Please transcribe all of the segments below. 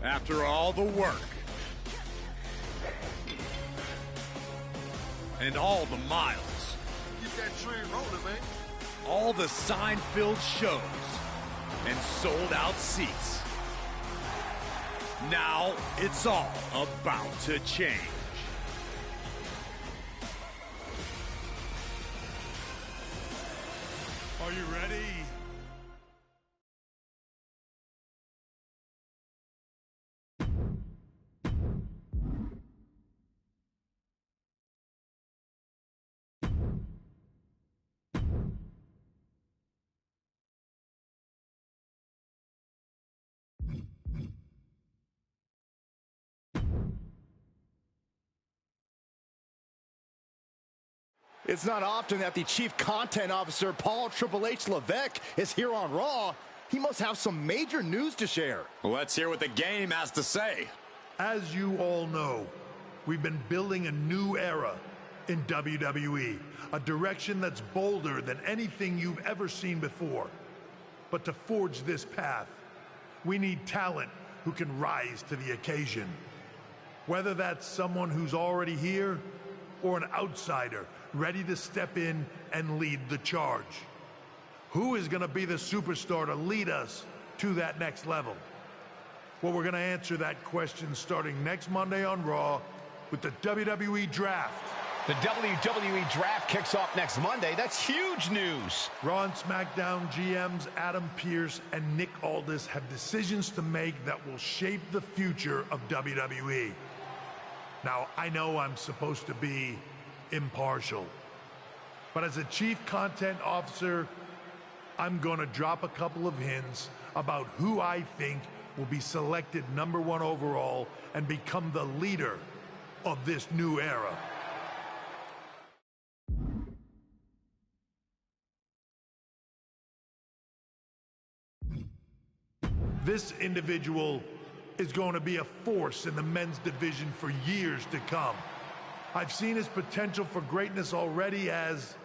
After all the work and all the miles, Get that train rolling, man. all the sign-filled shows and sold-out seats. Now it's all about to change. Are you ready? It's not often that the Chief Content Officer, Paul Triple H Levesque, is here on Raw. He must have some major news to share. Let's hear what the game has to say. As you all know, we've been building a new era in WWE, a direction that's bolder than anything you've ever seen before. But to forge this path, we need talent who can rise to the occasion. Whether that's someone who's already here or an outsider ready to step in and lead the charge. Who is going to be the superstar to lead us to that next level? Well, we're going to answer that question starting next Monday on Raw with the WWE Draft. The WWE Draft kicks off next Monday. That's huge news. Raw and SmackDown GMs Adam Pearce and Nick Aldis have decisions to make that will shape the future of WWE. Now, I know I'm supposed to be impartial, but as a Chief Content Officer, I'm going to drop a couple of hints about who I think will be selected #1 overall and become the leader of this new era. This individual is going to be a force in the men's division for years to come. I've seen his potential for greatness already as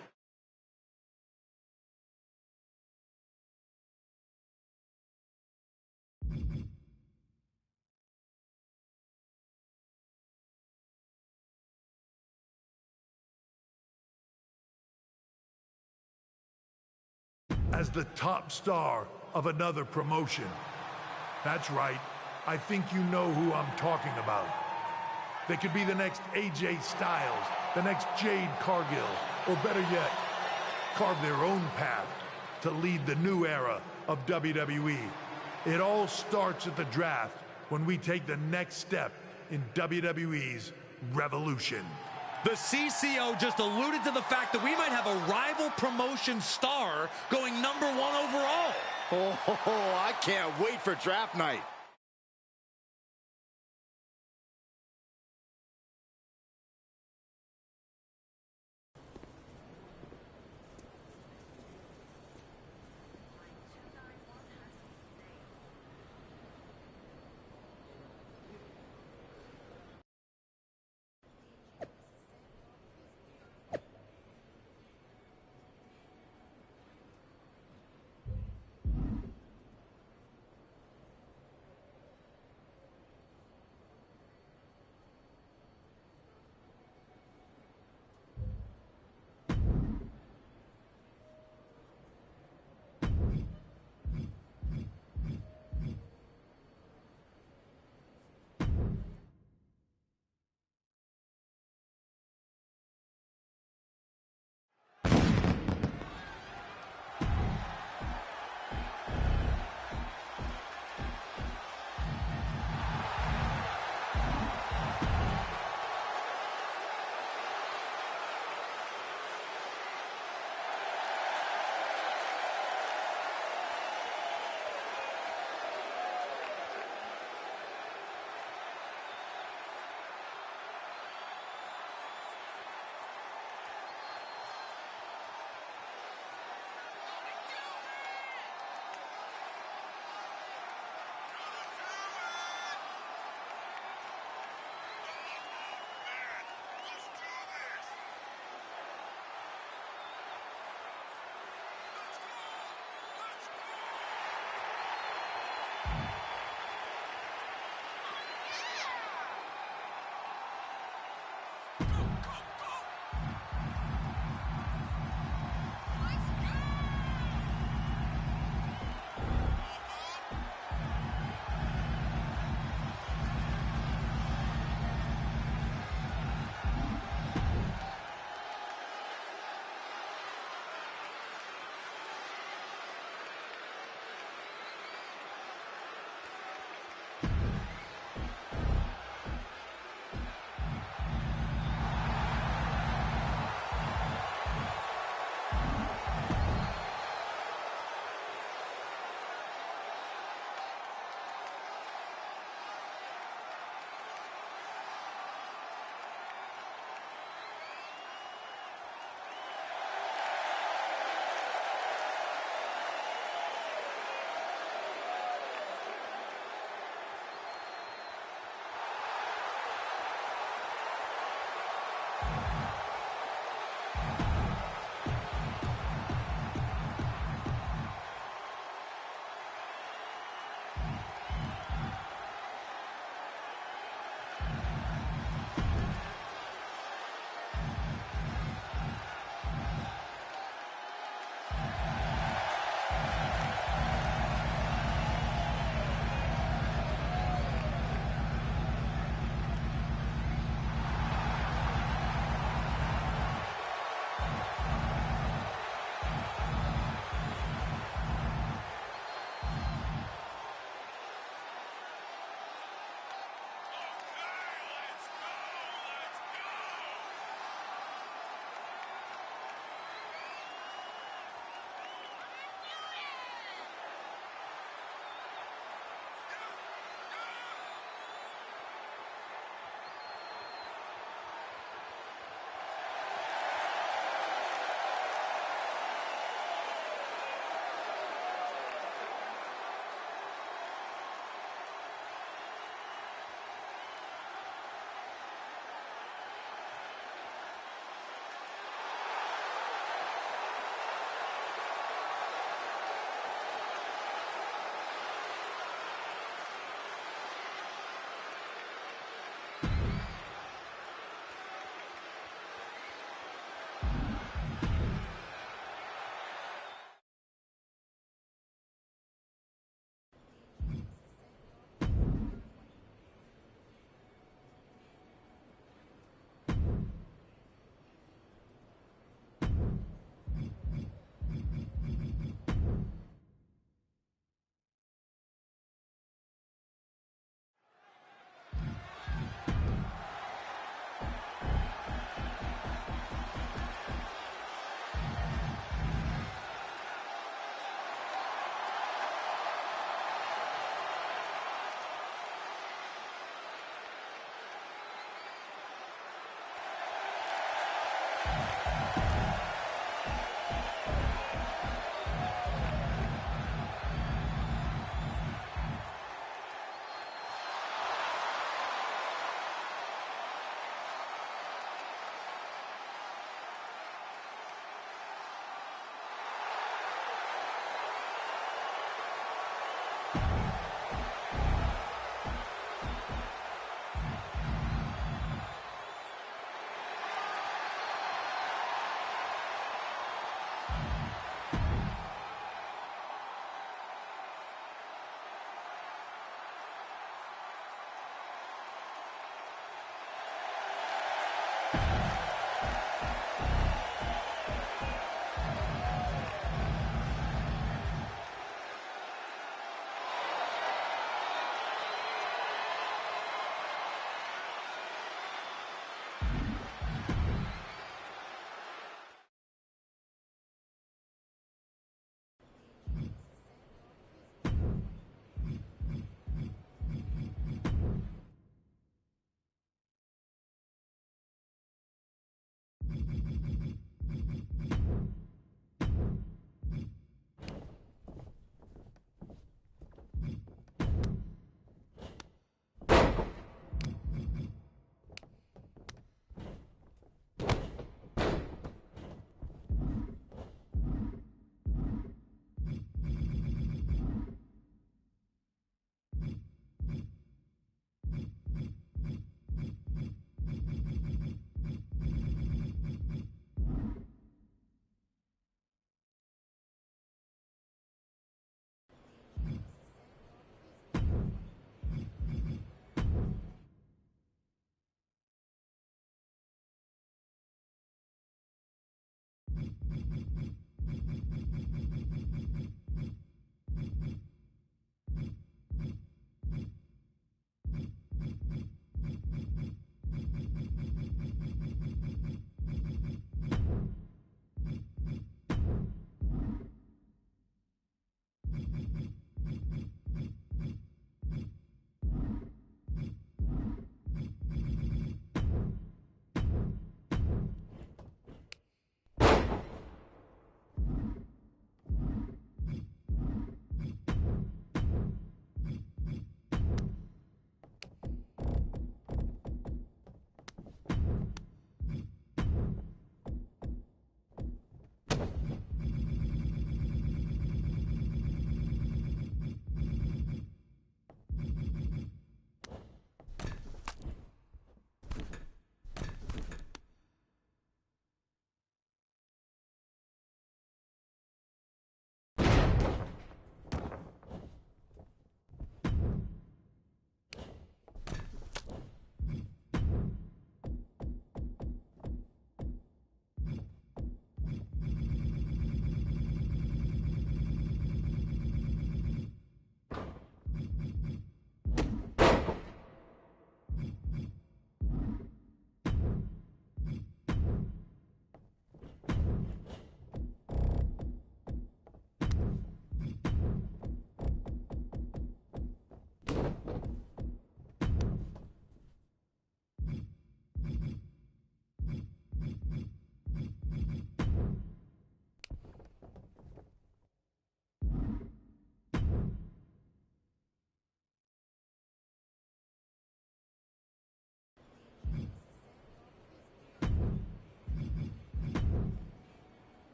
the top star of another promotion. That's right. I think you know who I'm talking about. They could be the next AJ Styles, the next Jade Cargill, or better yet, carve their own path to lead the new era of WWE. It all starts at the draft when we take the next step in WWE's revolution. The CCO just alluded to the fact that we might have a rival promotion star going #1 overall. Oh, I can't wait for draft night.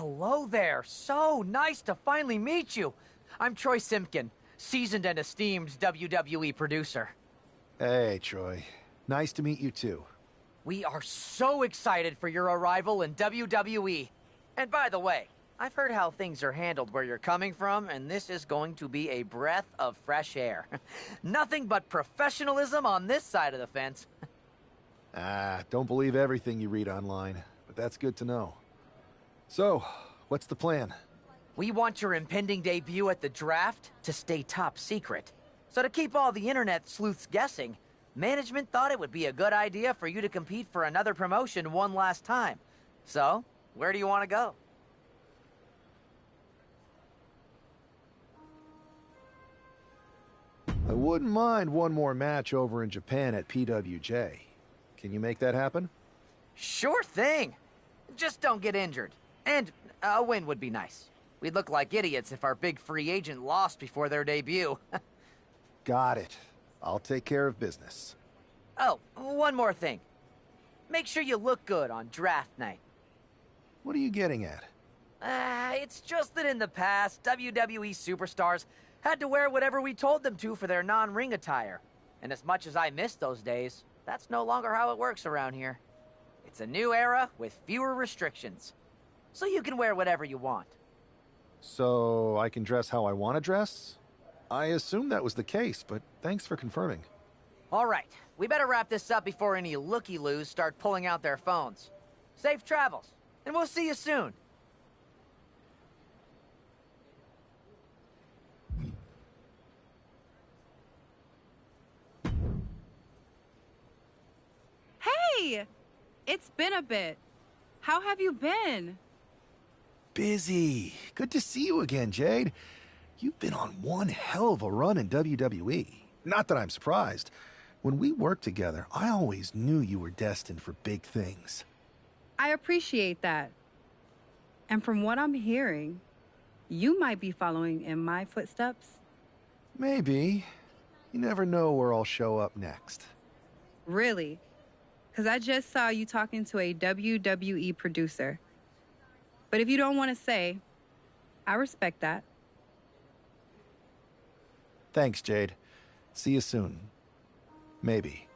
Hello there. So nice to finally meet you. I'm Troy Simpkin, seasoned and esteemed WWE producer. Hey, Troy. Nice to meet you, too. We are so excited for your arrival in WWE. And by the way, I've heard how things are handled where you're coming from, and this is going to be a breath of fresh air. Nothing but professionalism on this side of the fence. Don't believe everything you read online, but that's good to know. So, what's the plan? We want your impending debut at the draft to stay top secret. So to keep all the internet sleuths guessing, management thought it would be a good idea for you to compete for another promotion one last time. So, where do you want to go? I wouldn't mind one more match over in Japan at PWJ. Can you make that happen? Sure thing. Just don't get injured. And a win would be nice. We'd look like idiots if our big free agent lost before their debut. Got it. I'll take care of business. Oh, one more thing. Make sure you look good on draft night. What are you getting at? It's just that in the past, WWE superstars had to wear whatever we told them to for their non-ring attire. And as much as I miss those days, that's no longer how it works around here. It's a new era with fewer restrictions. So you can wear whatever you want. So I can dress how I want to dress? I assumed that was the case, but thanks for confirming. All right, we better wrap this up before any looky-loos start pulling out their phones. Safe travels, and we'll see you soon. Hey! It's been a bit. How have you been? Busy. Good to see you again, Jade. You've been on one hell of a run in WWE. Not that I'm surprised. When we worked together, I always knew you were destined for big things. I appreciate that. And from what I'm hearing, you might be following in my footsteps. Maybe. You never know where I'll show up next. Really? Because I just saw you talking to a WWE producer. But if you don't want to say, I respect that. Thanks, Jade. See you soon. Maybe.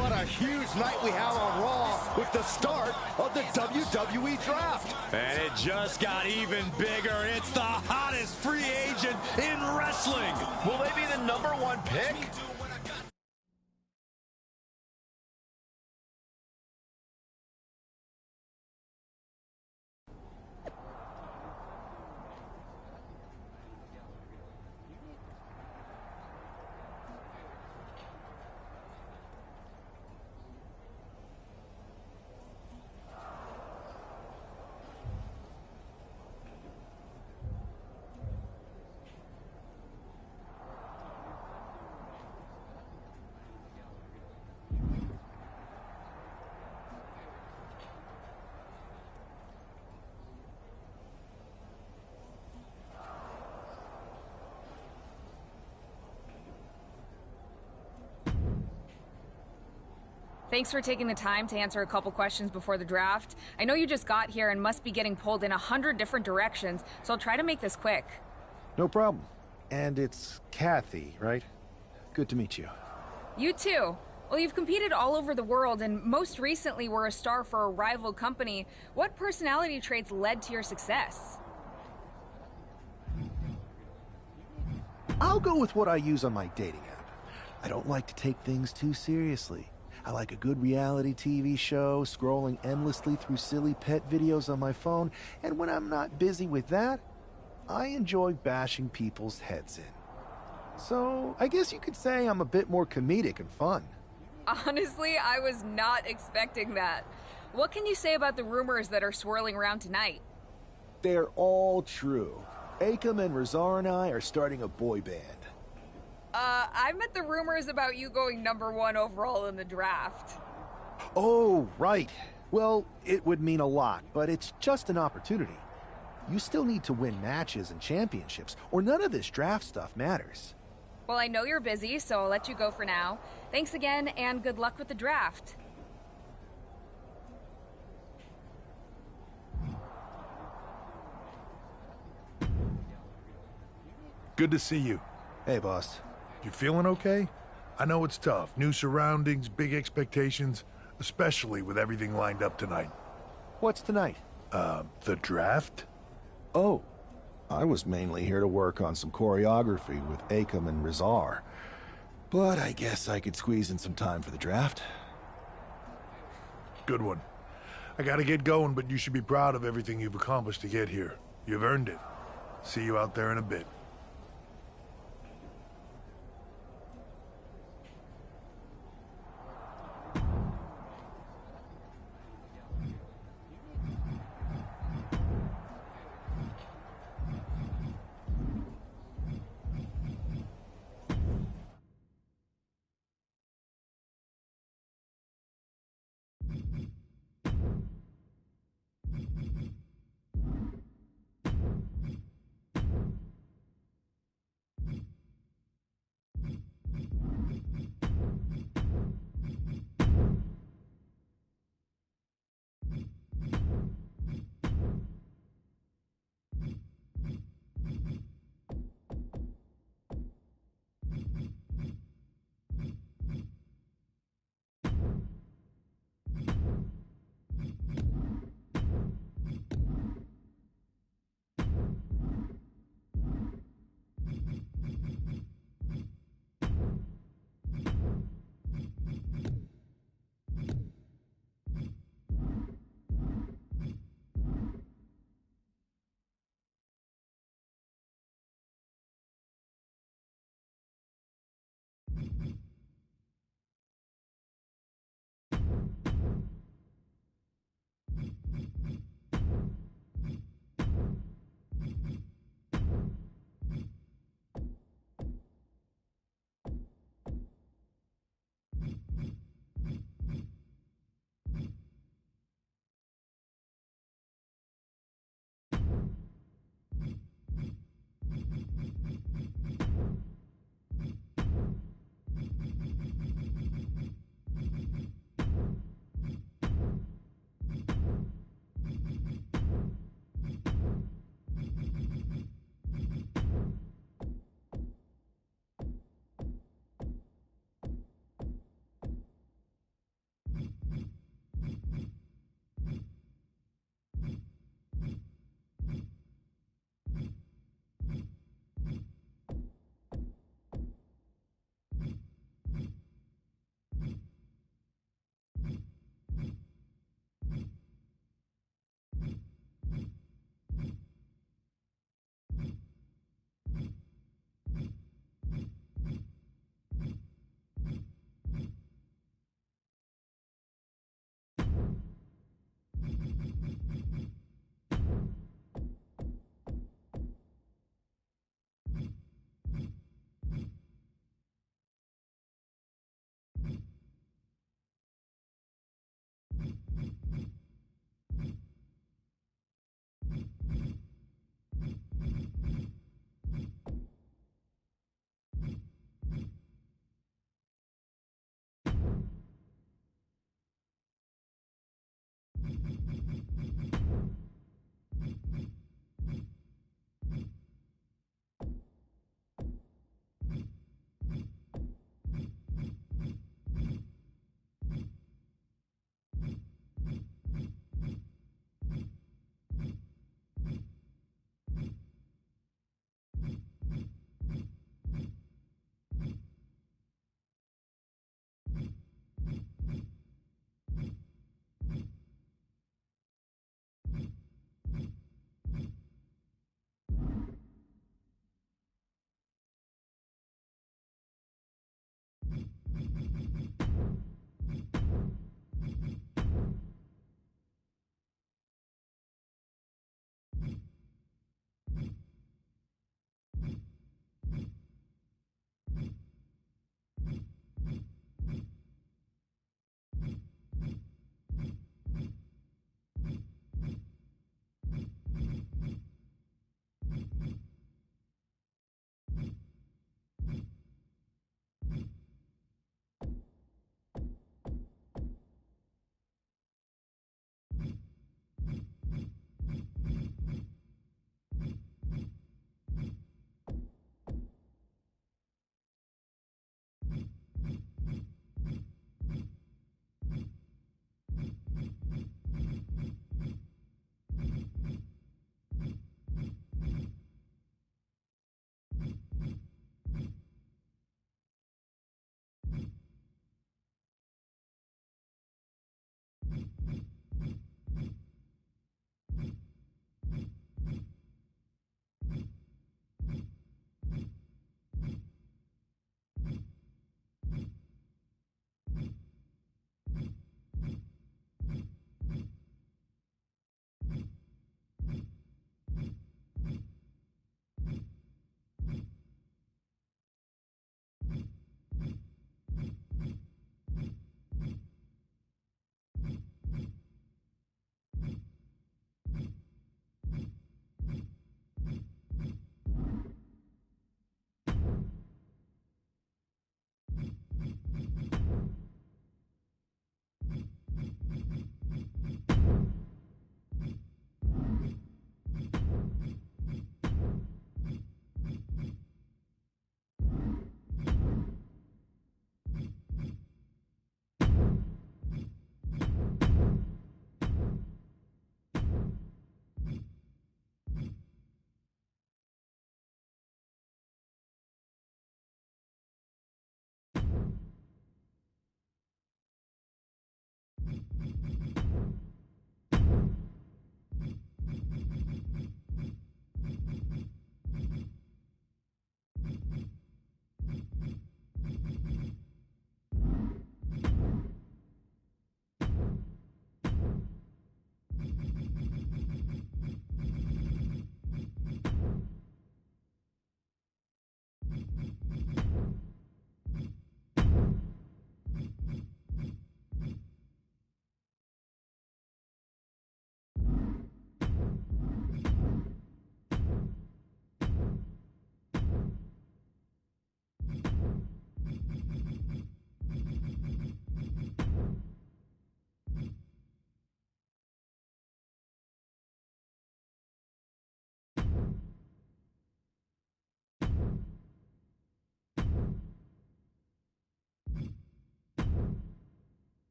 What a huge night we have on Raw with the start of the WWE Draft. And it just got even bigger. It's the hottest free agent in wrestling. Will they be the #1 pick? Thanks for taking the time to answer a couple questions before the draft. I know you just got here and must be getting pulled in 100 different directions, so I'll try to make this quick. No problem. And it's Kathy, right? Good to meet you. You too. Well, you've competed all over the world and most recently were a star for a rival company. What personality traits led to your success? I'll go with what I use on my dating app. I don't like to take things too seriously. I like a good reality TV show, scrolling endlessly through silly pet videos on my phone, and when I'm not busy with that, I enjoy bashing people's heads in. So, I guess you could say I'm a bit more comedic and fun. Honestly, I was not expecting that. What can you say about the rumors that are swirling around tonight? They're all true. Akam and Razar and I are starting a boy band. I meant the rumors about you going #1 overall in the draft. Oh, right. Well, it would mean a lot, but it's just an opportunity. You still need to win matches and championships, or none of this draft stuff matters. Well, I know you're busy, so I'll let you go for now. Thanks again, and good luck with the draft. Good to see you. Hey, boss. You feeling okay? I know it's tough. New surroundings, big expectations, especially with everything lined up tonight. What's tonight? The draft? Oh, I was mainly here to work on some choreography with Akam and Razar. But I guess I could squeeze in some time for the draft. Good one. I gotta get going, but you should be proud of everything you've accomplished to get here. You've earned it. See you out there in a bit.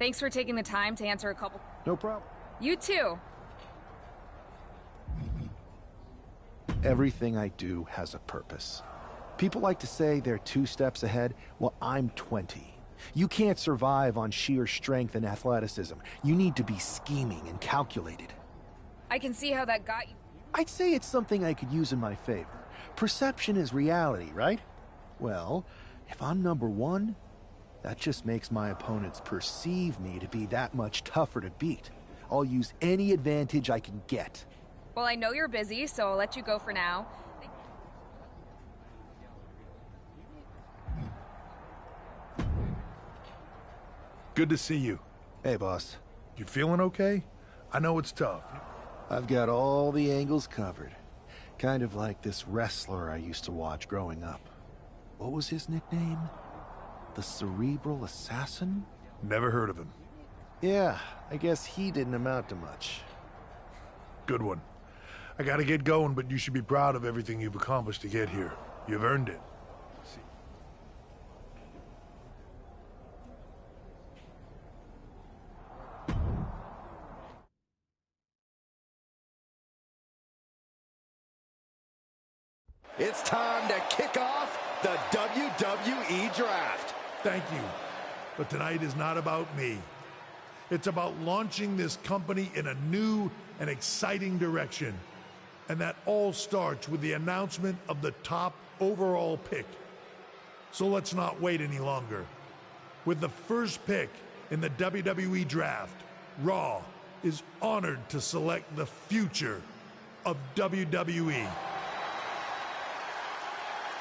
Thanks for taking the time to answer a couple. No problem. You too. Everything I do has a purpose. People like to say they're 2 steps ahead. Well, I'm 20. You can't survive on sheer strength and athleticism. You need to be scheming and calculated. I can see how that got you. I'd say it's something I could use in my favor. Perception is reality, right? Well, if I'm number 1, that just makes my opponents perceive me to be that much tougher to beat. I'll use any advantage I can get. Well, I know you're busy, so I'll let you go for now. Good to see you. Hey, boss. You feeling okay? I know it's tough. I've got all the angles covered. Kind of like this wrestler I used to watch growing up. What was his nickname? The Cerebral Assassin? Never heard of him. Yeah, I guess he didn't amount to much. Good one. I gotta get going, but you should be proud of everything you've accomplished to get here. You've earned it. It's time to kick off the WWE Draft. Thank you. But tonight is not about me. It's about launching this company in a new and exciting direction. And that all starts with the announcement of the top overall pick. So let's not wait any longer. With the first pick in the WWE Draft, Raw is honored to select the future of WWE.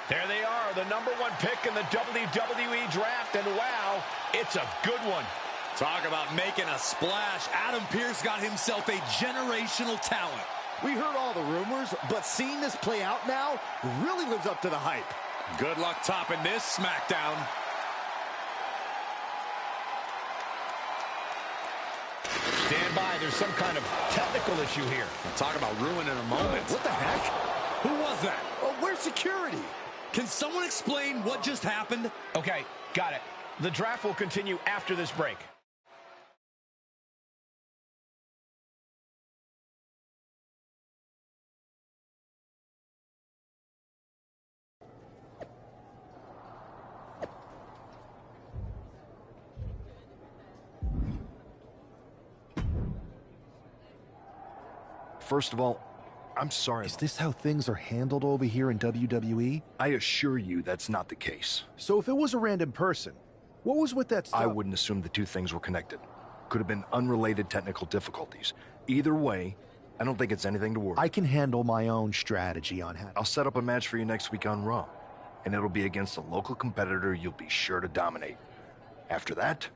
There they are, the #1 pick in the WWE Draft, and wow, it's a good one. Talk about making a splash. Adam Pearce got himself a generational talent. We heard all the rumors, but seeing this play out now really lives up to the hype. Good luck topping this SmackDown. Stand by, there's some kind of technical issue here. Talk about ruining a moment. What the heck? Who was that? Oh, where's security? Can someone explain what just happened? Okay, got it. The draft will continue after this break. First of all, I'm sorry. Is this how things are handled over here in WWE? I assure you that's not the case. So if it was a random person, what was with that stuff? I wouldn't assume the two things were connected. Could have been unrelated technical difficulties. Either way, I don't think it's anything to worry. I can handle my own strategy on how... I'll set up a match for you next week on Raw, and it'll be against a local competitor you'll be sure to dominate. After that...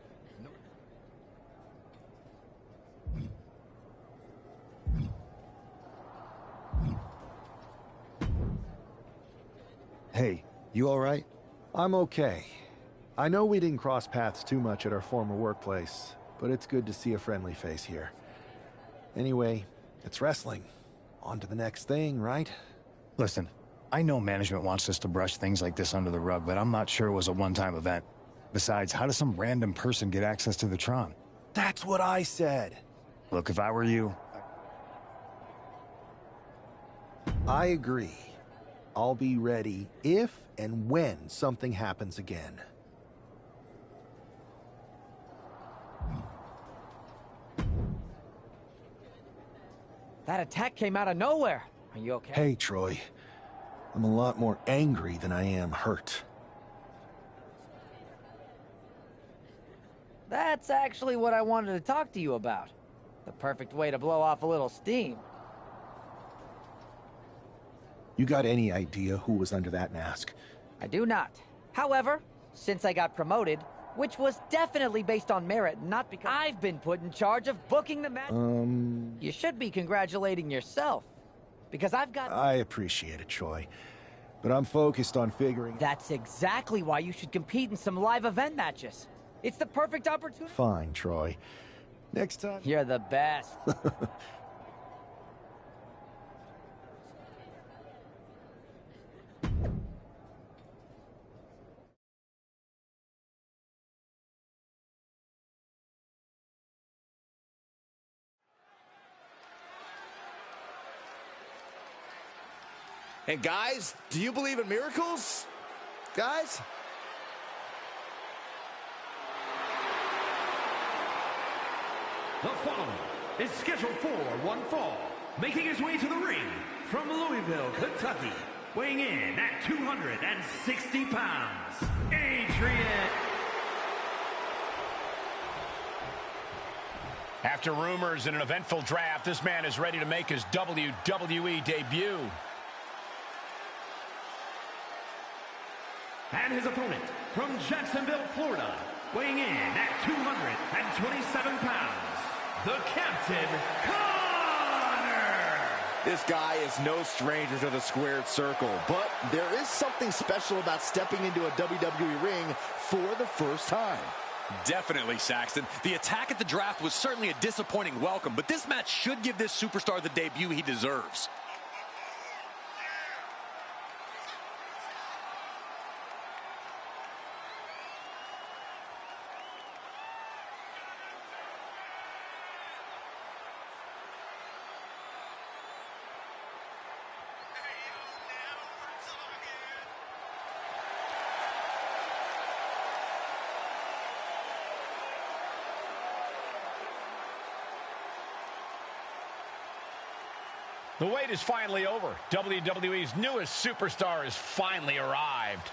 Hey, you all right? I'm okay. I know we didn't cross paths too much at our former workplace, but it's good to see a friendly face here. Anyway, it's wrestling. On to the next thing, right? Listen, I know management wants us to brush things like this under the rug, but I'm not sure it was a one-time event. Besides, how does some random person get access to the Tron? That's what I said. Look, if I were you... I agree. I'll be ready if and when something happens again. That attack came out of nowhere. Are you okay? Hey, Troy. I'm a lot more angry than I am hurt. That's actually what I wanted to talk to you about. The perfect way to blow off a little steam. You got any idea who was under that mask? I do not. However, since I got promoted, which was definitely based on merit, not because I've been put in charge of booking the match. You should be congratulating yourself. Because I've got... I appreciate it, Troy. But I'm focused on figuring... That's exactly why you should compete in some live event matches. It's the perfect opportunity. Fine, Troy. Next time... You're the best. And guys, do you believe in miracles? Guys? The following is scheduled for one fall, making his way to the ring from Louisville, Kentucky, weighing in at 260 pounds, Adrian. After rumors and an eventful draft, this man is ready to make his WWE debut. And his opponent from Jacksonville, Florida, weighing in at 227 pounds, the Captain, Connor! This guy is no stranger to the squared circle, but there is something special about stepping into a WWE ring for the first time. Definitely, Saxton. The attack at the draft was certainly a disappointing welcome, but this match should give this superstar the debut he deserves. The wait is finally over. WWE's newest superstar has finally arrived.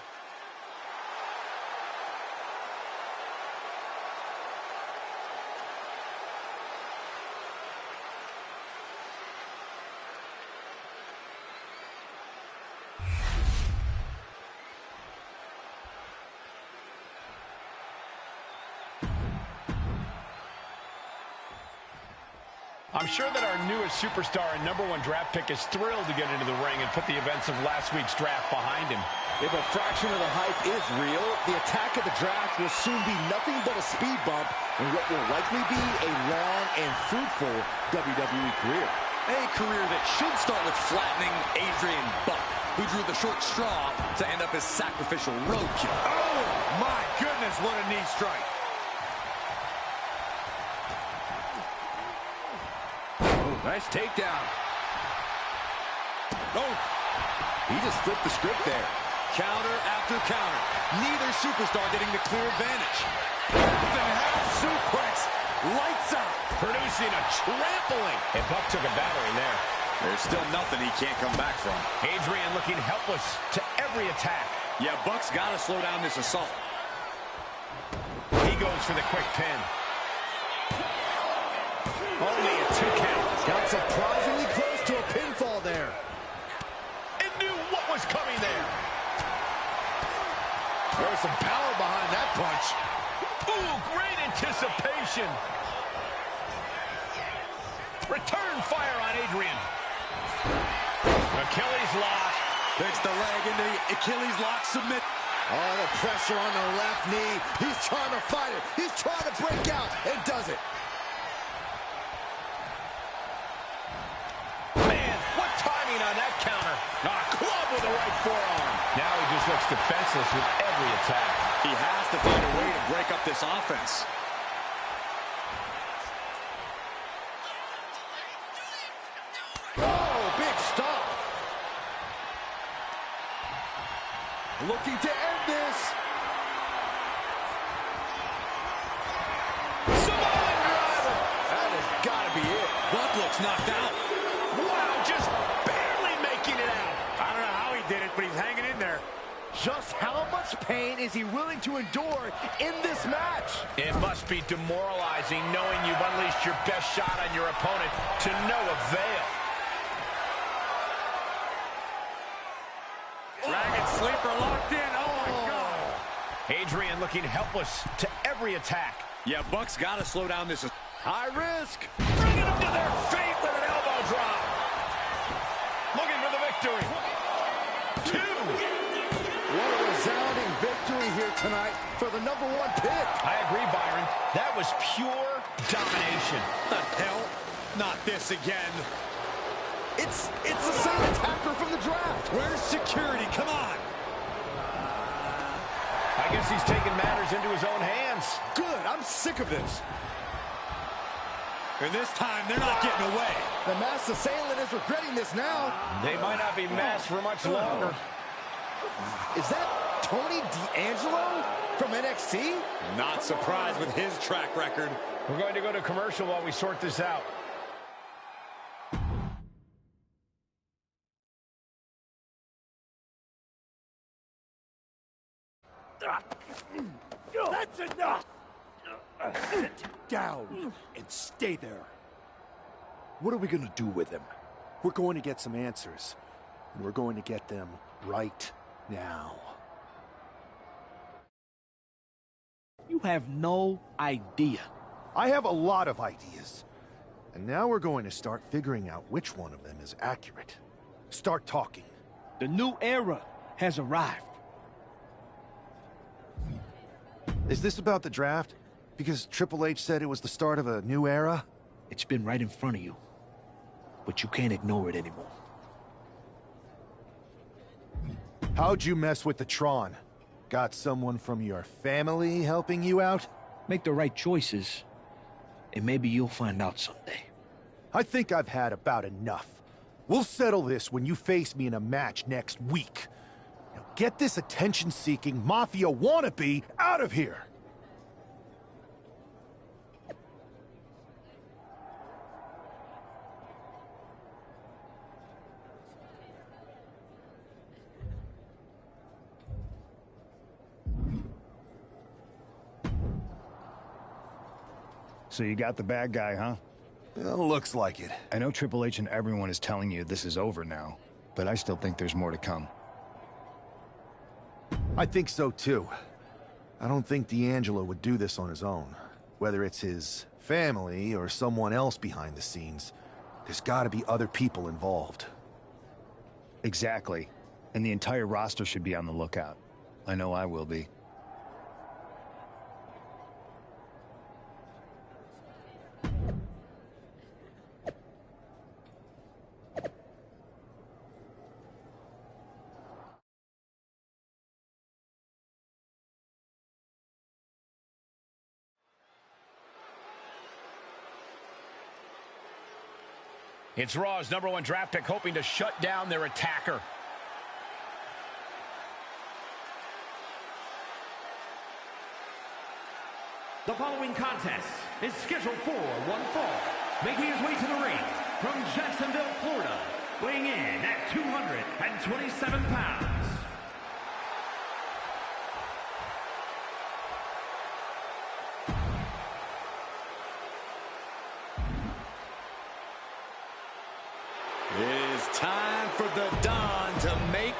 I'm sure that our newest superstar and #1 draft pick is thrilled to get into the ring and put the events of last week's draft behind him. If a fraction of the hype is real, the attack of the draft will soon be nothing but a speed bump in what will likely be a long and fruitful WWE career. A career that should start with flattening Adrian Buck, who drew the short straw to end up as sacrificial roadkill. Oh, my goodness, what a knee strike. Nice takedown. Oh, he just flipped the script there. Counter after counter. Neither superstar getting the clear advantage. Half suplex. Lights out. Producing a trampling. And Buck took a battering there. There's still nothing he can't come back from. Adrian looking helpless to every attack. Yeah, Buck's got to slow down this assault. He goes for the quick pin. Only a 2 count. Got surprisingly close to a pinfall there. And knew what was coming there. There was some power behind that punch. Ooh, great anticipation. Return fire on Adrian. Achilles lock. Takes the leg into the Achilles lock. Submit. Oh, the pressure on the left knee. He's trying to fight it. He's trying to break out and does it. On that counter. A club with the right forearm. Now he just looks defenseless with every attack. He has to find a way to break up this offense. Oh, big stop. Looking to end this. Samoan driver. That has got to be it. Buck looks knocked out. Wow, just barely making it out. I don't know how he did it, but he's hanging in there. Just how much pain is he willing to endure in this match? It must be demoralizing knowing you've unleashed your best shot on your opponent to no avail. Dragon sleeper locked in. Oh, my God. Adrian looking helpless to every attack. Yeah, Buck's got to slow down this. High risk. Bringing them to their feet with an elbow drop. Looking for the victory. 2. What a resounding victory here tonight for the #1 pick. I agree, Byron. That was pure domination. The hell? Not this again. It's the same attacker from the draft. Where's security? Come on. I guess he's taking matters into his own hands. Good. I'm sick of this. And this time, they're not getting away. The masked assailant is regretting this now. They might not be masked for much longer. Is that Tony D'Angelo from NXT? Not surprised with his track record. We're going to go to commercial while we sort this out. That's enough! Sit down and stay there. What are we going to do with him? We're going to get some answers, and we're going to get them right now. You have no idea. I have a lot of ideas. And now we're going to start figuring out which one of them is accurate. Start talking. The new era has arrived. Is this about the draft? Because Triple H said it was the start of a new era? It's been right in front of you, but you can't ignore it anymore. How'd you mess with the Tron? Got someone from your family helping you out? Make the right choices, and maybe you'll find out someday. I think I've had about enough. We'll settle this when you face me in a match next week. Now get this attention-seeking Mafia wannabe out of here! So you got the bad guy, huh? Well, looks like it. I know Triple H and everyone is telling you this is over now, but I still think there's more to come. I think so, too. I don't think D'Angelo would do this on his own. Whether it's his family or someone else behind the scenes, there's gotta be other people involved. Exactly. And the entire roster should be on the lookout. I know I will be. It's Raw's #1 draft pick hoping to shut down their attacker. The following contest is scheduled for one fall. Making his way to the ring from Jacksonville, Florida, weighing in at 227 pounds. It is time for the Don to make...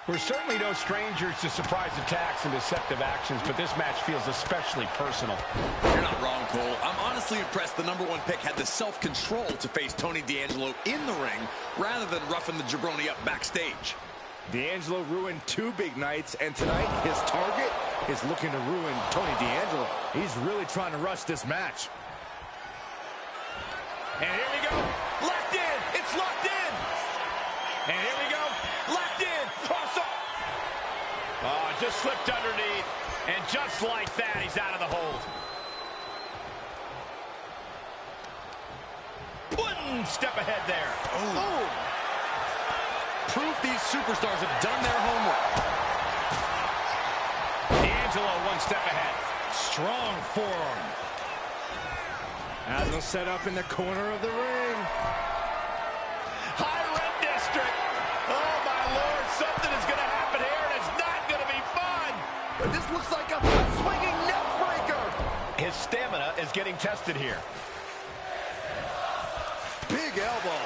We're certainly no strangers to surprise attacks and deceptive actions, but this match feels especially personal. You're not wrong, Cole. I'm honestly impressed the #1 pick had the self-control to face Tony D'Angelo in the ring rather than roughing the jabroni up backstage. D'Angelo ruined 2 big nights, and tonight his target is looking to ruin Tony D'Angelo. He's really trying to rush this match. And here we go. Locked in. It's locked in. And here we go. Locked in. Cross up. Oh, just slipped underneath. And just like that, he's out of the hold. One step ahead there. Oh. Proof these superstars have done their homework. D'Angelo 1 step ahead. Strong forearm. Has him set up in the corner of the ring. High red district. Oh, my Lord. Something is going to happen here, and it's not going to be fun. This looks like a swinging neck breaker. His stamina is getting tested here. Big elbow.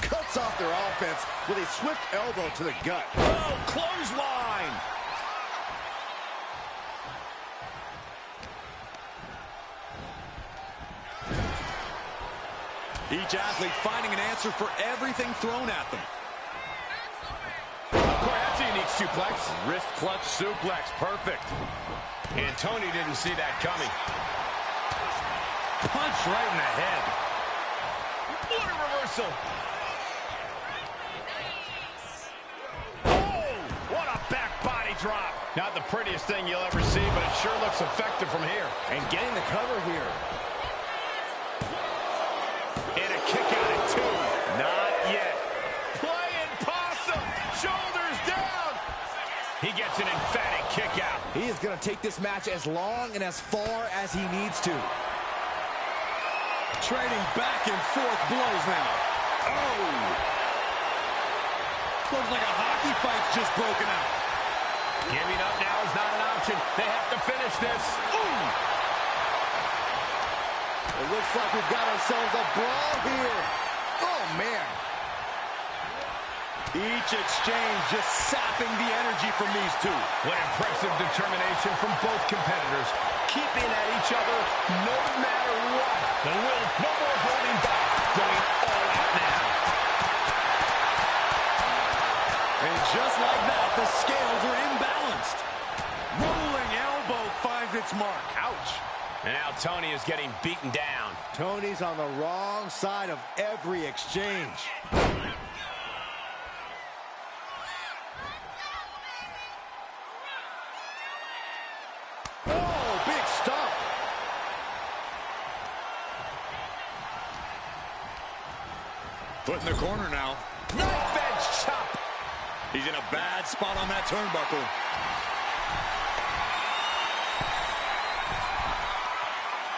Cuts off their offense with a swift elbow to the gut. Oh, clothesline. Each athlete finding an answer for everything thrown at them. Corey, that's a unique suplex. Wrist clutch suplex. Perfect. And Tony didn't see that coming. Punch right in the head. What a reversal. Oh, what a back body drop. Not the prettiest thing you'll ever see, but it sure looks effective from here. And getting the cover here. And a kick out at 2. Not yet. Playing possum. Shoulders down. He gets an emphatic kick out. He is going to take this match as long and as far as he needs to. Trading back and forth blows now. Oh! Looks like a hockey fight's just broken out. Giving up now is not an option. They have to finish this. Ooh! It looks like we've got ourselves a brawl here. Oh, man. Each exchange just sapping the energy from these two. What impressive determination from both competitors. Keeping at each other no matter what. The will, no more holding back. Going all out now. And just like that, the scales are imbalanced. Rolling elbow finds its mark. Ouch. And now Tony is getting beaten down. Tony's on the wrong side of every exchange. Oh, big stomp. Foot in the corner now. Knife edge chop. He's in a bad spot on that turnbuckle.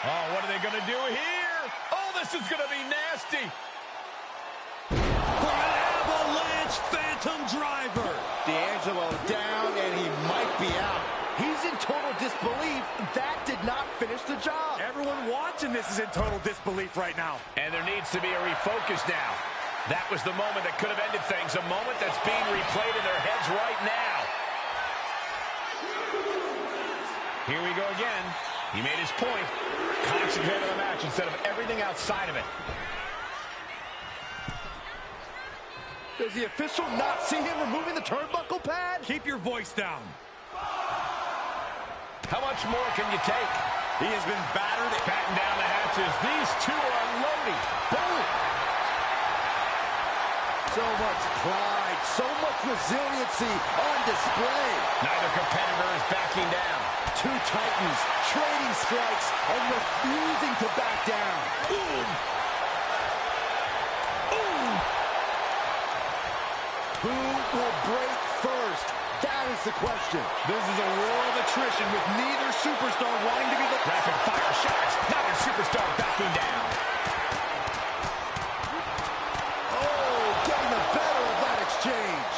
Oh, what are they going to do here? Oh, this is going to be nasty. For an avalanche phantom driver. D'Angelo down, and he might be out. He's in total disbelief. That did not finish the job. Everyone watching this is in total disbelief right now. And there needs to be a refocus now. That was the moment that could have ended things. A moment that's being replayed in their heads right now. Here we go again. He made his point. Concentrate on the match instead of everything outside of it. Does the official not see him removing the turnbuckle pad? Keep your voice down. How much more can you take? He has been battered. Batten down the hatches. These two are unloading. Boom! So much pride, so much resiliency on display. Neither competitor is backing down. Two titans trading strikes and refusing to back down. Boom! Boom! Who will break first? That is the question. This is a war of attrition with neither superstar wanting to be the... Rapid fire shots. Neither superstar backing down. Oh, getting the better of that exchange.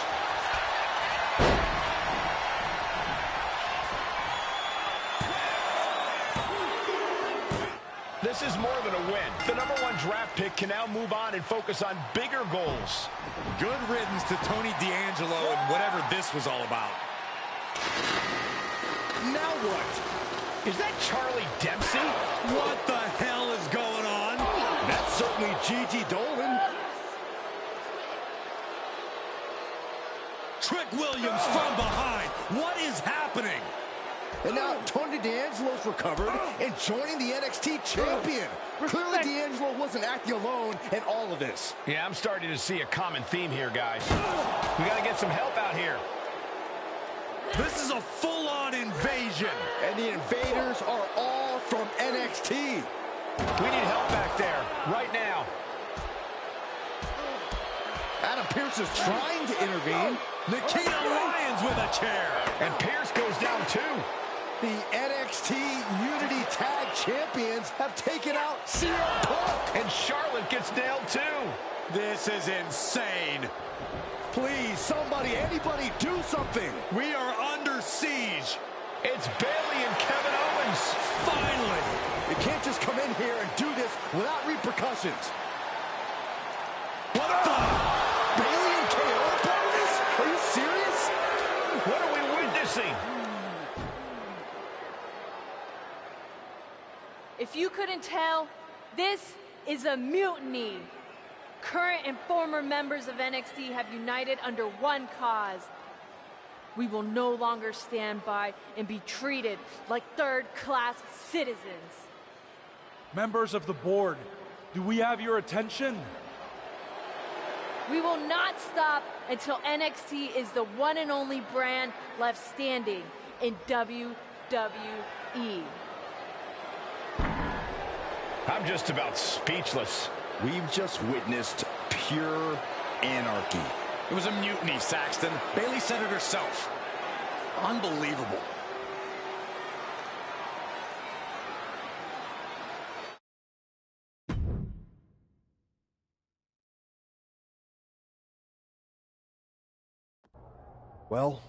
This is more than a win. The #1 draft pick can now move on and focus on bigger goals. Good riddance to Tony D'Angelo and whatever this was all about. Now what? Is that Charlie Dempsey? What the hell is going on? That's certainly Gigi Dolan. Trick Williams from behind. What is happening? And now Tony D'Angelo's recovered and joining the NXT champion. Clearly D'Angelo wasn't acting alone in all of this. Yeah, I'm starting to see a common theme here, guys. We got to get some help out here. This is a full-on invasion. And the invaders are all from NXT. We need help back there, right now. Adam Pearce is trying to intervene. Nikita Lyons with a chair. And Pearce goes down too. The NXT Unity Tag Champions have taken out CM Punk. And Charlotte gets nailed too. This is insane. Please, somebody, anybody, do something. We are under siege. It's Bayley and Kevin Owens. Finally. You can't just come in here and do this without repercussions. What the? Bayley and KO are part of this? Are you serious? What are we witnessing? If you couldn't tell, this is a mutiny. Current and former members of NXT have united under one cause. We will no longer stand by and be treated like third-class citizens. Members of the board, do we have your attention? We will not stop until NXT is the one and only brand left standing in WWE. I'm just about speechless. We've just witnessed pure anarchy. It was a mutiny, Saxton. Bayley said it herself. Unbelievable. Well,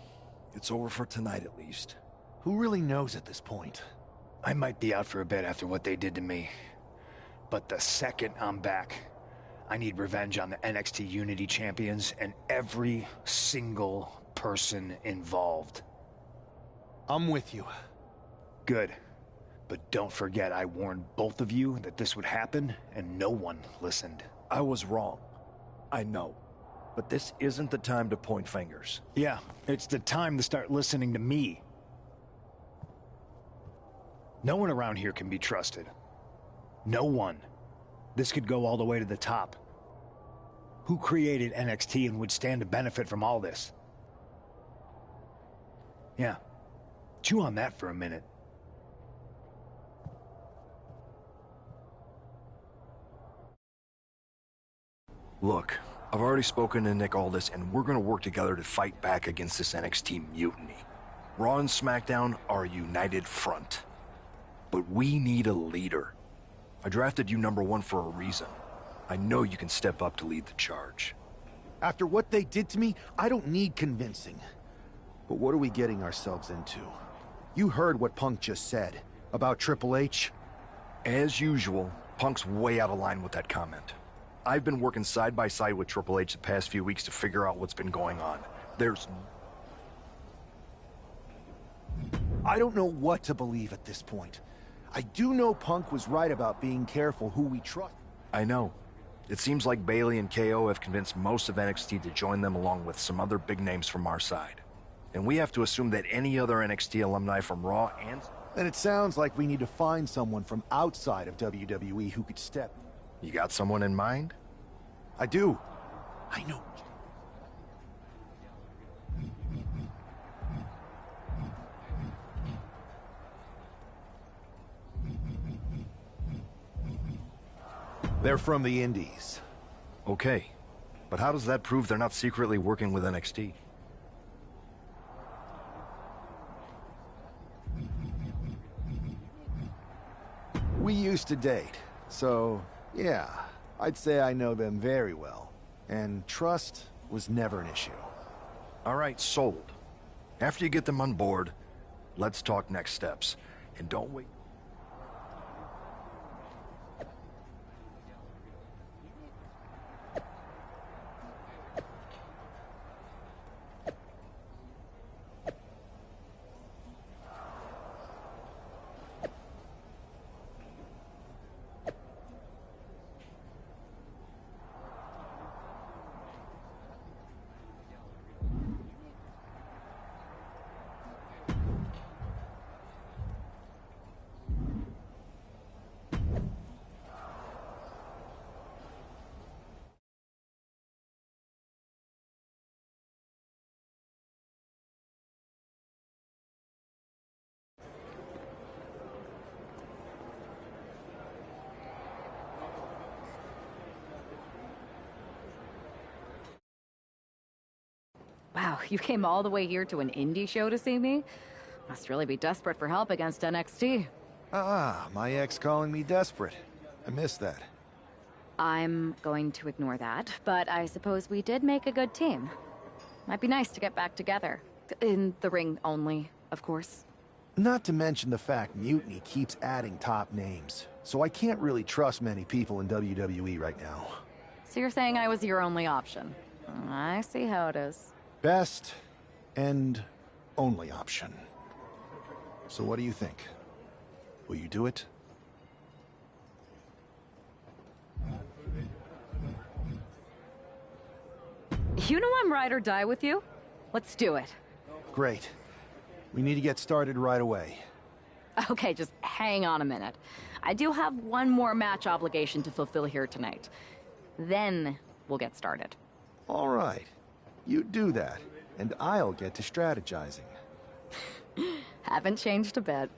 it's over for tonight at least. Who really knows at this point? I might be out for a bit after what they did to me. But the second I'm back, I need revenge on the NXT Unity Champions and every single person involved. I'm with you. Good. But don't forget I warned both of you that this would happen, and no one listened. I was wrong. I know. But this isn't the time to point fingers. Yeah, it's the time to start listening to me. No one around here can be trusted. No one. This could go all the way to the top. Who created NXT and would stand to benefit from all this? Yeah. Chew on that for a minute. Look, I've already spoken to Nick Aldis, and we're gonna work together to fight back against this NXT mutiny. Raw and SmackDown are a united front. But we need a leader. I drafted you #1 for a reason. I know you can step up to lead the charge. After what they did to me, I don't need convincing. But what are we getting ourselves into? You heard what Punk just said about Triple H. As usual, Punk's way out of line with that comment. I've been working side by side with Triple H the past few weeks to figure out what's been going on. I don't know what to believe at this point. I do know Punk was right about being careful who we trust. I know. It seems like Bayley and KO have convinced most of NXT to join them along with some other big names from our side. And we have to assume that any other NXT alumni from Raw and... And it sounds like we need to find someone from outside of WWE who could step... You got someone in mind? I do. I know. They're from the Indies. Okay. But how does that prove they're not secretly working with NXT? We used to date, so yeah, I'd say I know them very well. And trust was never an issue. All right, sold. After you get them on board, let's talk next steps. And don't wait. Wow, you came all the way here to an indie show to see me? Must really be desperate for help against NXT. My ex calling me desperate. I missed that. I'm going to ignore that, but I suppose we did make a good team. Might be nice to get back together. In the ring only, of course. Not to mention the fact Mutiny keeps adding top names, so I can't really trust many people in WWE right now. So you're saying I was your only option? I see how it is. Best and only option. So what do you think? Will you do it? You know I'm ride or die with you. Let's do it. Great. We need to get started right away. Okay, just hang on a minute. I do have one more match obligation to fulfill here tonight. Then we'll get started. All right. You do that, and I'll get to strategizing. Haven't changed a bit.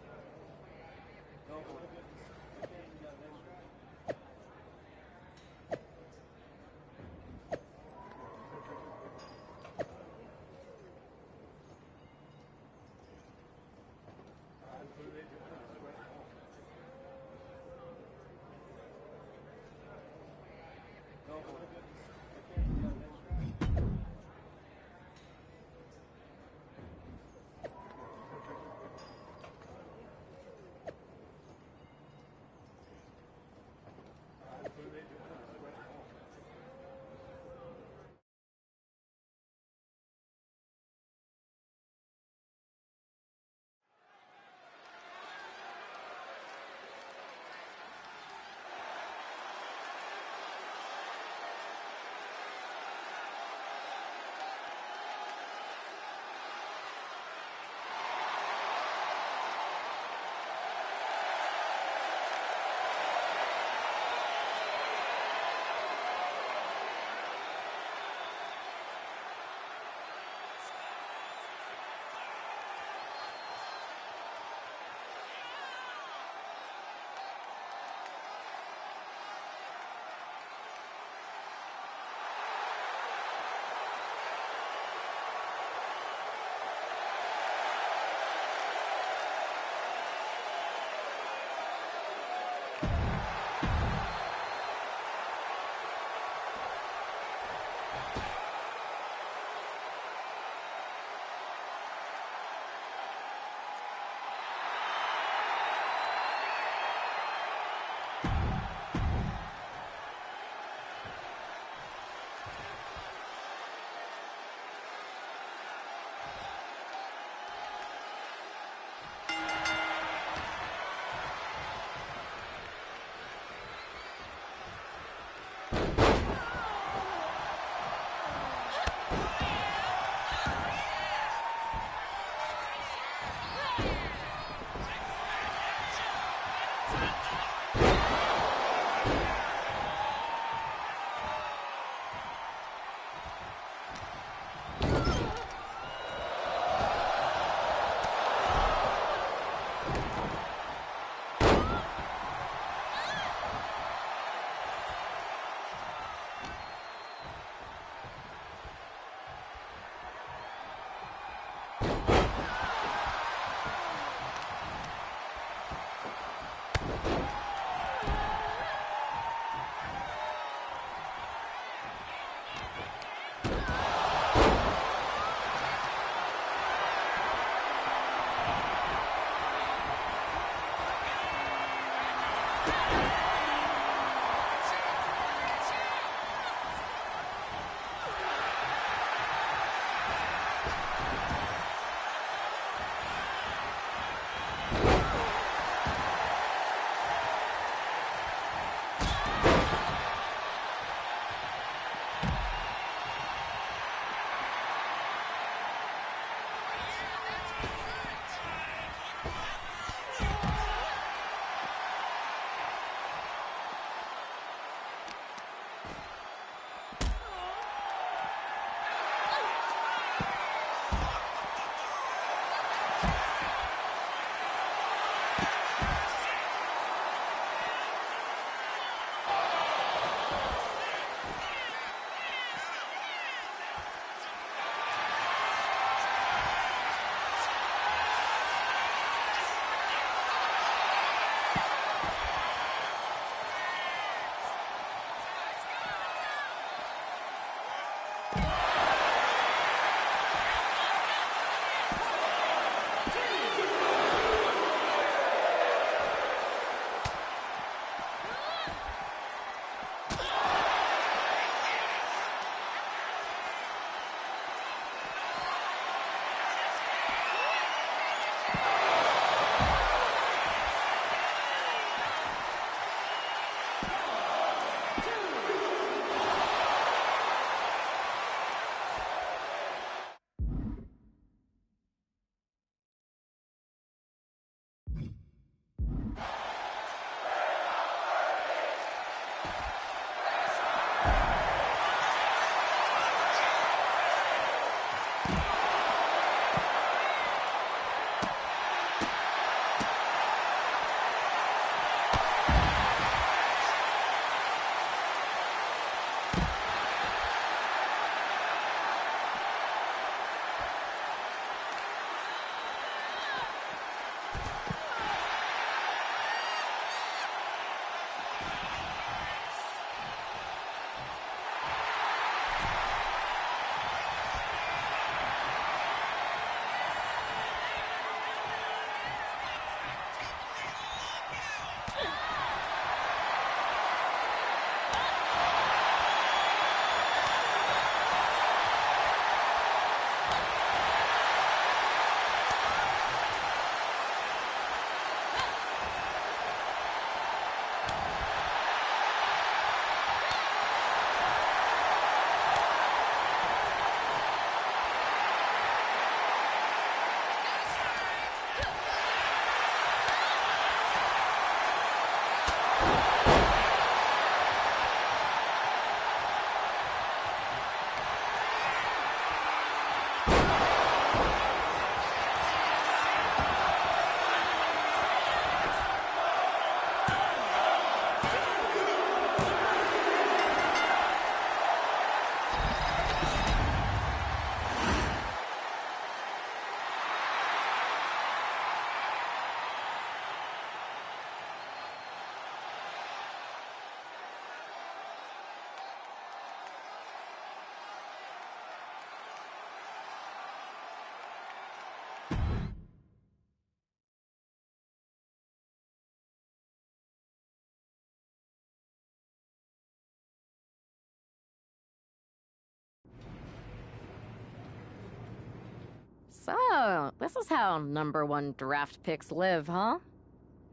So, this is how #1 draft picks live, huh?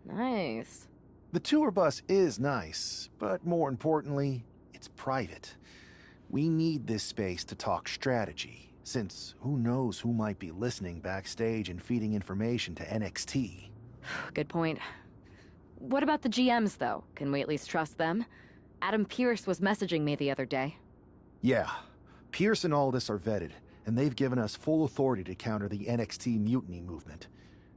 Nice. The tour bus is nice, but more importantly, it's private. We need this space to talk strategy, since who knows who might be listening backstage and feeding information to NXT. Good point. What about the GMs, though? Can we at least trust them? Adam Pearce was messaging me the other day. Yeah, Pierce and Aldis are vetted, and they've given us full authority to counter the NXT mutiny movement.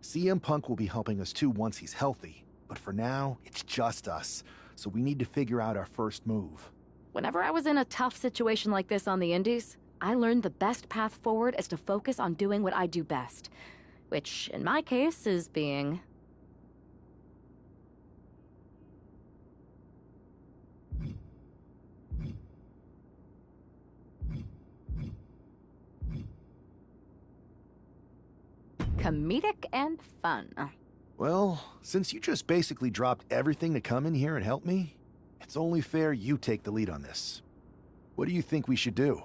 CM Punk will be helping us too once he's healthy, but for now, it's just us, so we need to figure out our first move. Whenever I was in a tough situation like this on the Indies, I learned the best path forward is to focus on doing what I do best. Which, in my case, is being... comedic and fun. Well, since you just basically dropped everything to come in here and help me, it's only fair you take the lead on this. What do you think we should do?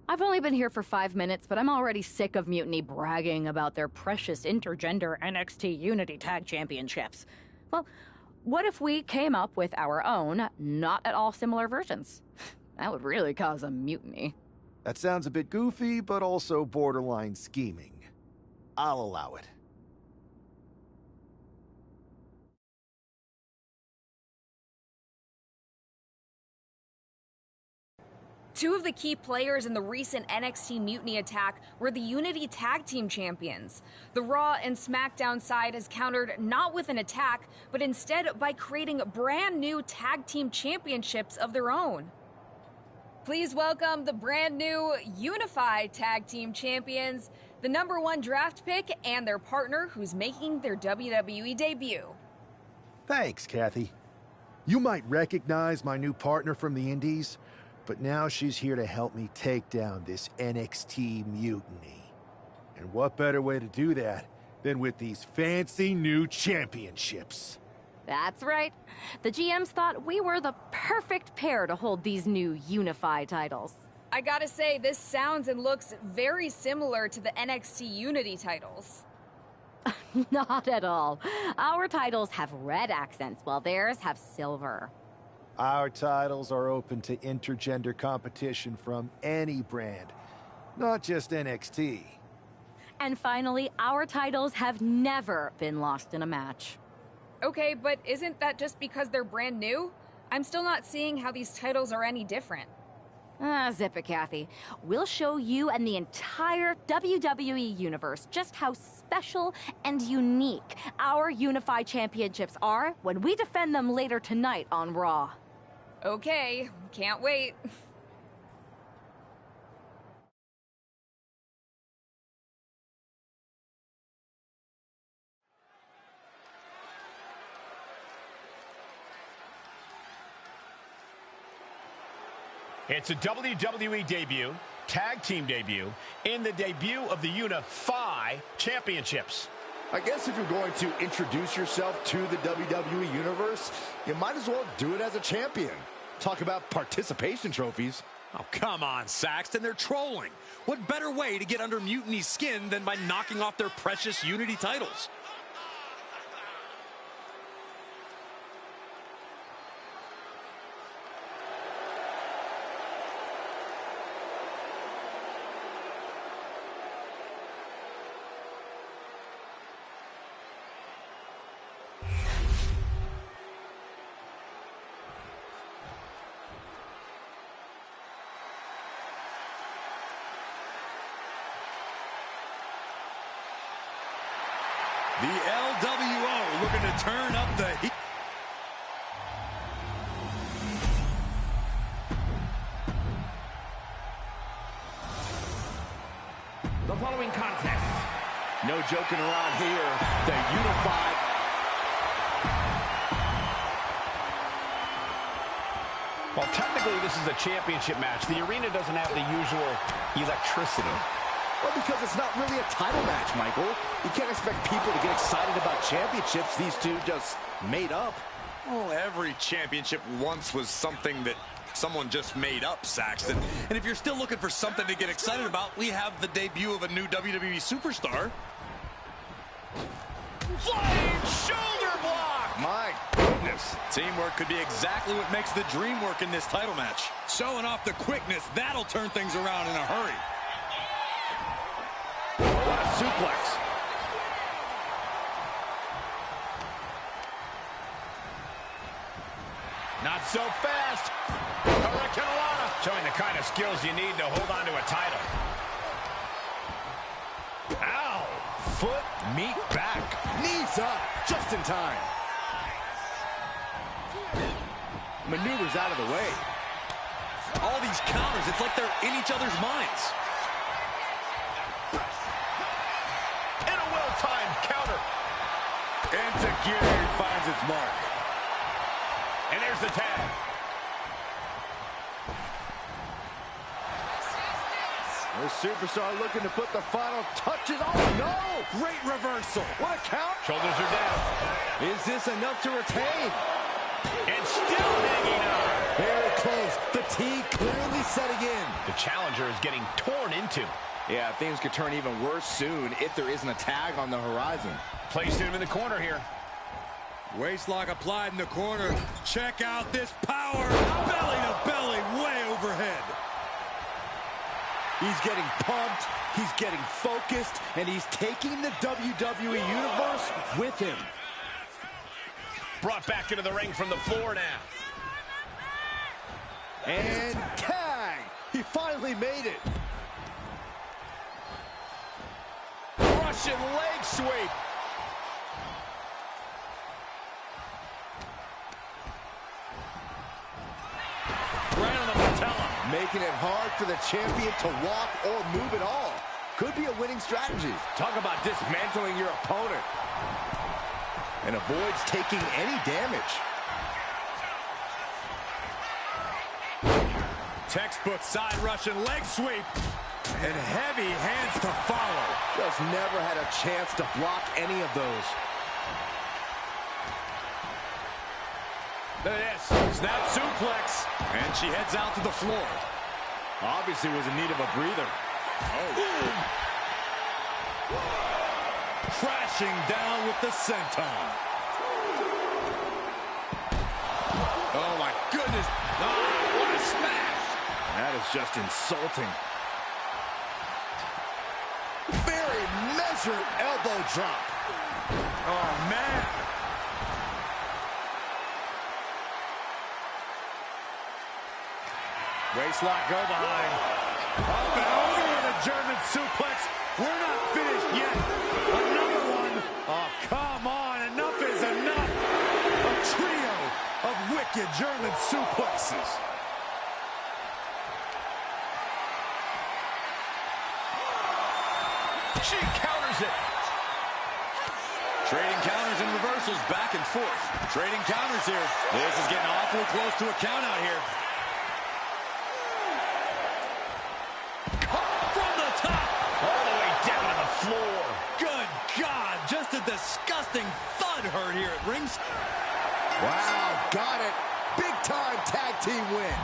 I've only been here for 5 minutes, but I'm already sick of Mutiny bragging about their precious intergender NXT Unity Tag Championships. Well, what if we came up with our own, not at all similar versions? That would really cause a mutiny. That sounds a bit goofy, but also borderline scheming. I'll allow it. Two of the key players in the recent NXT Mutiny attack were the Unity Tag Team Champions. The Raw and SmackDown side has countered not with an attack, but instead by creating brand new Tag Team Championships of their own. Please welcome the brand new Unified Tag Team Champions, the #1 draft pick, and their partner who's making their WWE debut. Thanks, Kathy. You might recognize my new partner from the Indies, but now she's here to help me take down this NXT mutiny. And what better way to do that than with these fancy new championships? That's right. The GMs thought we were the perfect pair to hold these new Unified titles. I gotta say, this sounds and looks very similar to the NXT Unity titles. Not at all. Our titles have red accents, while theirs have silver. Our titles are open to intergender competition from any brand, not just NXT. And finally, our titles have never been lost in a match. Okay, but isn't that just because they're brand new? I'm still not seeing how these titles are any different. Zip it, Kathy. We'll show you and the entire WWE universe just how special and unique our Unified Championships are when we defend them later tonight on Raw. Okay, can't wait. It's a WWE debut, tag team debut, in the debut of the Unify Championships. I guess if you're going to introduce yourself to the WWE Universe, you might as well do it as a champion. Talk about participation trophies. Oh, come on, Saxton. They're trolling. What better way to get under Mutiny's skin than by knocking off their precious Unity titles? The LWO looking to turn up the heat. The following contest. No joking around here. The Unified. Well, technically, this is a championship match. The arena doesn't have the usual electricity. Well, because it's not really a title match, Michael. You can't expect people to get excited about championships these two just made up. Well, every championship once was something that someone just made up, Saxton. And if you're still looking for something to get excited about, we have the debut of a new WWE superstar. Flying shoulder block! My goodness. Teamwork could be exactly what makes the dream work in this title match. Showing off the quickness, that'll turn things around in a hurry. What a suplex. Not so fast. Hurricanrana. Showing the kind of skills you need to hold on to a title. Ow. Foot, meet back. Knees up, just in time. Maneuvers out of the way. All these counters, it's like they're in each other's minds. And a well-timed counter. Enzuigiri finds its mark. And there's the tag. The superstar looking to put the final touches. Oh, no! Great reversal. What a count. Shoulders are down. Is this enough to retain? And still hanging on. Very close. Fatigue clearly setting in. The challenger is getting torn into. Yeah, things could turn even worse soon if there isn't a tag on the horizon. Placing him in the corner here. Waistlock applied in the corner. Check out this power. Belly to belly, way overhead. He's getting pumped, he's getting focused, and he's taking the WWE Universe with him. Brought back into the ring from the floor now. And tag! He finally made it. Russian leg sweep. Right on the patella. Making it hard for the champion to walk or move at all. Could be a winning strategy. Talk about dismantling your opponent. And avoids taking any damage. Textbook side Russian leg sweep. And heavy hands to follow. Just never had a chance to block any of those. Look at this. Snap suplex. And she heads out to the floor. Obviously was in need of a breather. Oh. Crashing down with the senton. Oh, my goodness. Oh, what a smash. That is just insulting. Very measured elbow drop. Oh, man. Waistlock go behind. Up and over with a German suplex. We're not finished yet. Another one. Oh, come on. Enough is enough. A trio of wicked German suplexes. She counters it. Trading counters and reversals back and forth. Trading counters here. This is getting awfully close to a count out here. From the top. All the way down to the floor. Good God. Just a disgusting thud heard here at ringside. Wow, got it. Big time tag team win.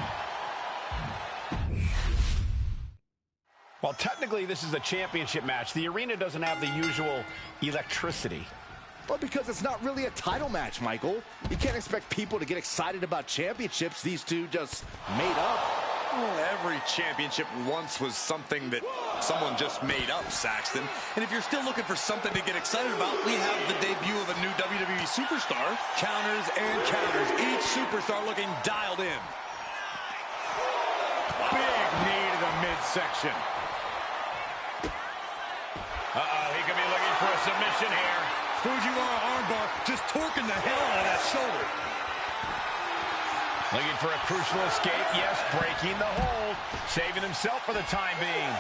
Well, technically, this is a championship match. The arena doesn't have the usual electricity. Well, because it's not really a title match, Michael. You can't expect people to get excited about championships these two just made up. Well, every championship once was something that someone just made up, Saxton. And if you're still looking for something to get excited about, we have the debut of a new WWE superstar. Counters and counters. Each superstar looking dialed in. Big knee to the midsection. He could be looking for a submission here. Fujiwara armbar just torquing the hell out of that shoulder. Looking for a crucial escape. Yes, breaking the hold. Saving himself for the time being.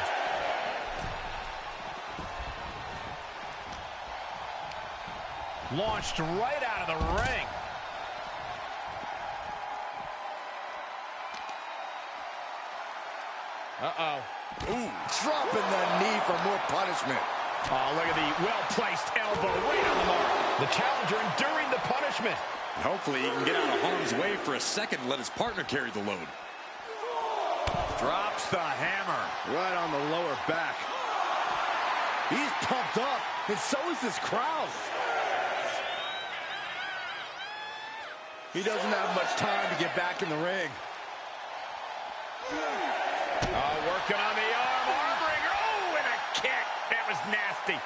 Launched right out of the ring. Ooh, dropping the knee for more punishment. Oh, look at the well-placed elbow right on the mark. The challenger enduring the punishment. Hopefully he can get out of harm's way for a second and let his partner carry the load. Drops the hammer. Right on the lower back. He's pumped up, and so is this crowd. He doesn't have much time to get back in the ring. Oh, working on the arm bringer. Oh, and a kick. That was nasty.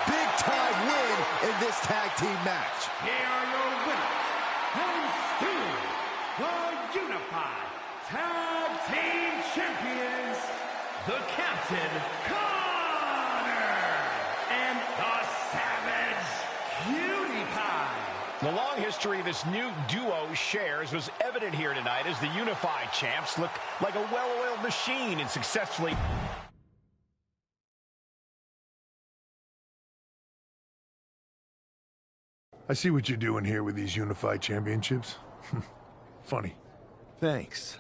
Big time win in this tag team match. Here are your winners and still the Unified Tag Team Champions, the Captain Connor and the Savage Cutie Pie. The long history this new duo shares was evident here tonight as the Unified Champs look like a well-oiled machine and successfully... I see what you're doing here with these Unified Championships. Funny. Thanks.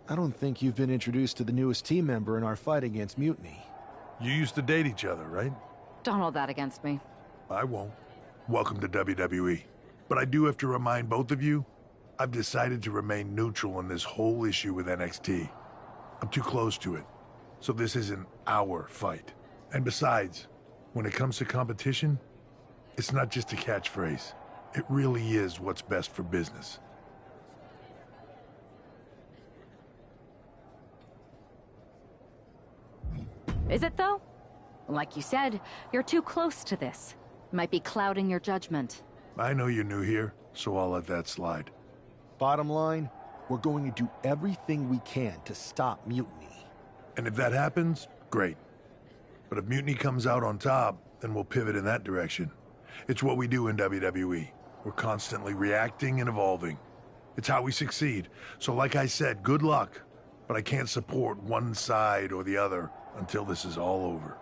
I don't think you've been introduced to the newest team member in our fight against Mutiny. You used to date each other, right? Don't hold that against me. I won't. Welcome to WWE. But I do have to remind both of you, I've decided to remain neutral in this whole issue with NXT. I'm too close to it. So this isn't our fight. And besides, when it comes to competition, it's not just a catchphrase. It really is what's best for business. Is it, though? Like you said, you're too close to this. Might be clouding your judgment. I know you're new here, so I'll let that slide. Bottom line, we're going to do everything we can to stop Mutiny. And if that happens, great. But if Mutiny comes out on top, then we'll pivot in that direction. It's what we do in WWE. We're constantly reacting and evolving. It's how we succeed. So like I said, good luck. But I can't support one side or the other until this is all over.